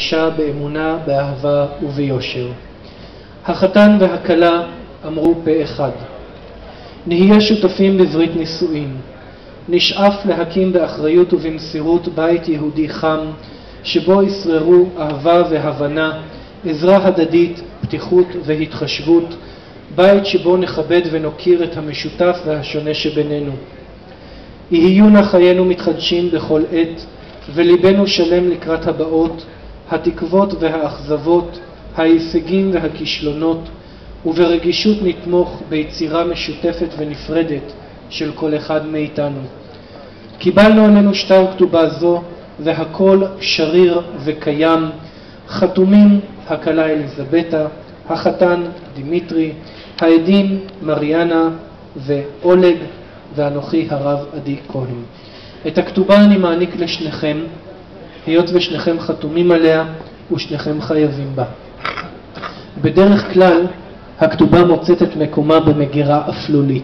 האישה באמונה, באהבה וביושר. החתן והכלה אמרו פה אחד. נהיה שותפים בברית נישואין. נשאף להקים באחריות ובמסירות בית יהודי חם, שבו ישררו אהבה והבנה, עזרה הדדית, פתיחות והתחשבות, בית שבו נכבד ונוקיר את המשותף והשונה שבינינו. יהיו נא חיינו מתחדשים בכל עת, וליבנו שלם לקראת הבאות, התקוות והאכזבות, ההישגים והכישלונות, וברגישות נתמוך ביצירה משותפת ונפרדת של כל אחד מאיתנו. קיבלנו עלינו שטר כתובה זו, והכל שריר וקיים, חתומים הכלה אליזבתה, החתן דימיטרי, העדים מריאנה ואולג, ואנוכי הרב עדי כהן. את הכתובה אני מעניק לשניכם, היות ושניכם חתומים עליה ושניכם חייבים בה. בדרך כלל הכתובה מוצאת את מקומה במגירה אפלולית.